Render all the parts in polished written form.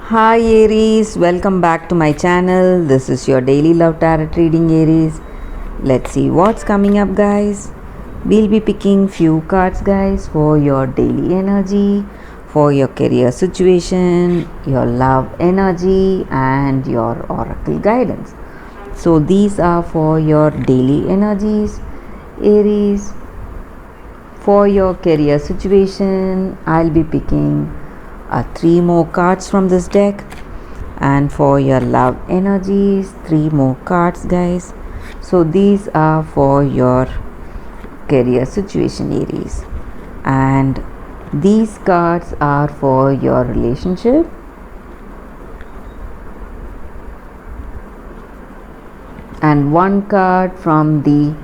Hi Aries, welcome back to my channel. This is your daily love tarot reading, Aries. Let's see what's coming up, guys. We'll be picking few cards, guys, for your daily energy, for your career situation, your love energy, and your oracle guidance. So these are for your daily energies, Aries. For your career situation, I'll be picking three more cards from this deck, and for your love energies, three more cards, guys. So these are for your career situation, Aries, and these cards are for your relationship, and one card from the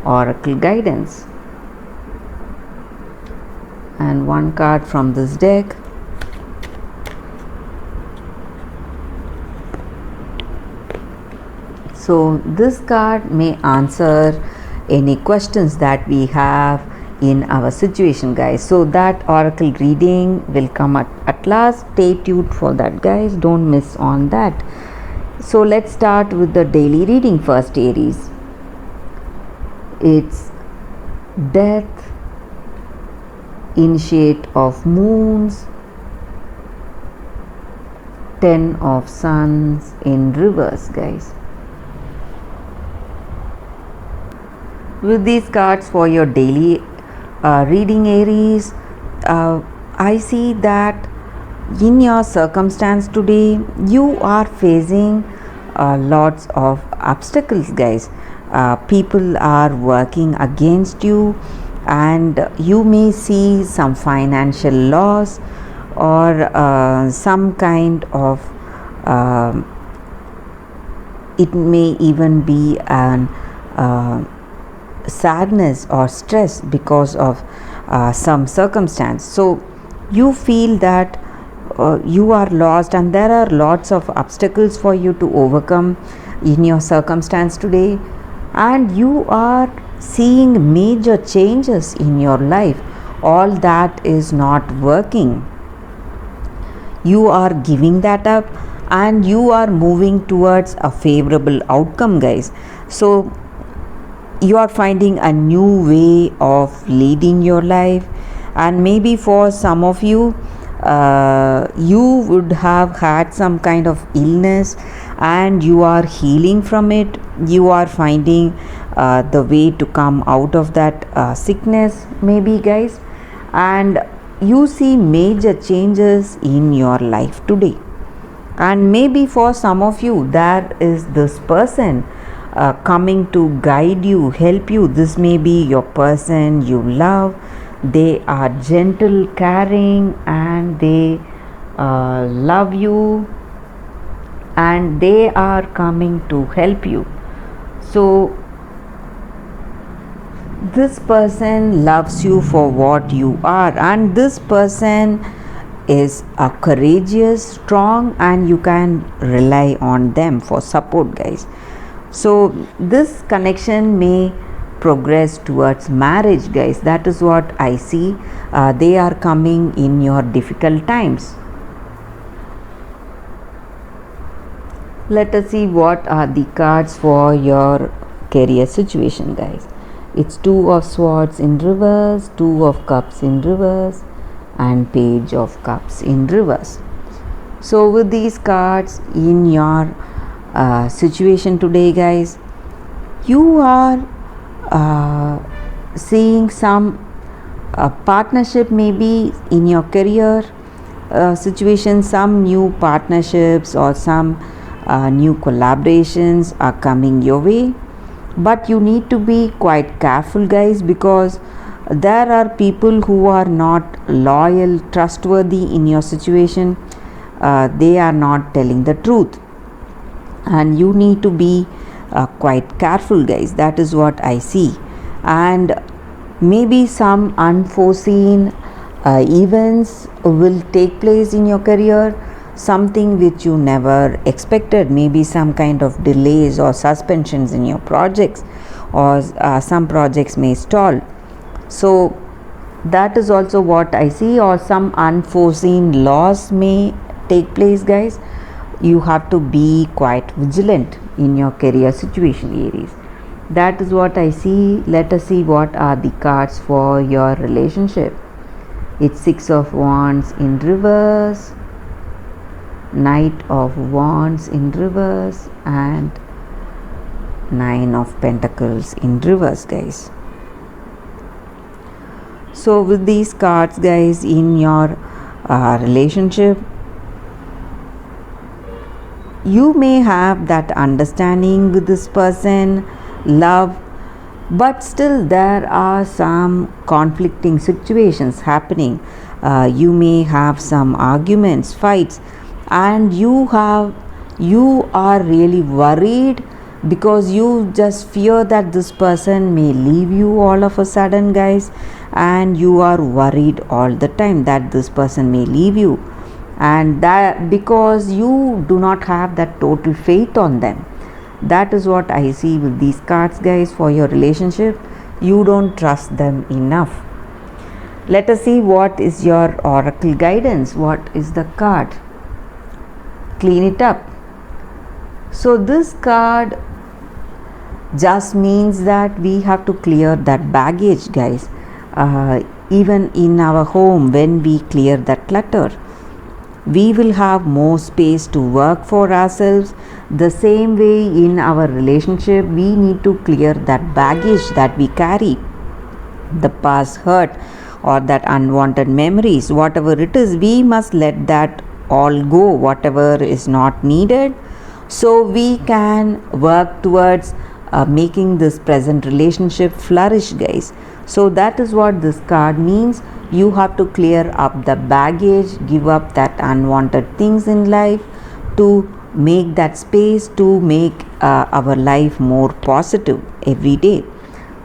oracle guidance, and one card from this deck. So this card may answer any questions that we have in our situation, guys. So that oracle reading will come at last. Stay tuned for that, guys. Don't miss on that. So let's start with the daily reading first, Aries. It's death, initiate of moons, 10 of suns in reverse, guys. With these cards for your daily reading, Aries, I see that in your circumstance today you are facing lots of obstacles, guys. People are working against you, and you may see some financial loss or some kind of it may even be an sadness or stress because of some circumstance. So you feel that you are lost, and there are lots of obstacles for you to overcome in your circumstance today, and you are seeing major changes in your life. All that is not working. You are giving that up, and you are moving towards a favorable outcome, guys. So you are finding a new way of leading your life, and maybe for some of you you would have had some kind of illness and you are healing from it. You are finding the way to come out of that sickness, maybe, guys, and you see major changes in your life today. And maybe for some of you there is this person coming to guide you, help you. This may be your person you love. They are gentle, caring, and they love you, and they are coming to help you. So this person loves you for what you are, and this person is courageous, strong, and you can rely on them for support, guys. So this connection may progress towards marriage, guys. That is what I see. They are coming in your difficult times. Let us see what are the cards for your career situation, guys. It's Two of Swords in reverse, Two of Cups in reverse, and Page of Cups in reverse. So with these cards in your situation today, guys, you are seeing some partnership maybe in your career situation. Some new partnerships or some new collaborations are coming your way, but you need to be quite careful, guys, because there are people who are not loyal, trustworthy in your situation. They are not telling the truth, and you need to be quite careful, guys. That is what I see. And maybe some unforeseen events will take place in your career, something which you never expected. Maybe some kind of delays or suspensions in your projects, or some projects may stall. So that is also what I see. Or some unforeseen loss may take place, guys, you have to be quite vigilant in your career situation, Aries. That is what I see. Let us see what are the cards for your relationship. It's Six of Wands in reverse, Knight of Wands in reverse, and Nine of Pentacles in reverse, guys. So with these cards, guys, in your relationship, you may have that understanding with this person, love, but still there are some conflicting situations happening. You may have some arguments, fights, and you are really worried because you just fear that this person may leave you all of a sudden, guys, and you are worried all the time that this person may leave you, and that because you do not have that total faith on them. That is what I see with these cards, guys, for your relationship. You don't trust them enough. Let us see what is your oracle guidance. What is the card? Clean it up. So this card just means that we have to clear that baggage, guys. Even in our home, when we clear that clutter, we will have more space to work for ourselves. The same way in our relationship, we need to clear that baggage that we carry, the past hurt or that unwanted memories, whatever it is, we must let that all go, whatever is not needed, so we can work towards making this present relationship flourish, guys. So that is what this card means. You have to clear up the baggage, give up that unwanted things in life to make that space to make our life more positive every day.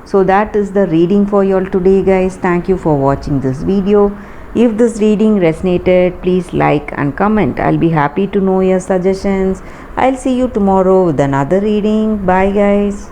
So that is the reading for you all today, guys. Thank you for watching this video. If this reading resonated, please like and comment. I'll be happy to know your suggestions. I'll see you tomorrow with another reading. Bye, guys.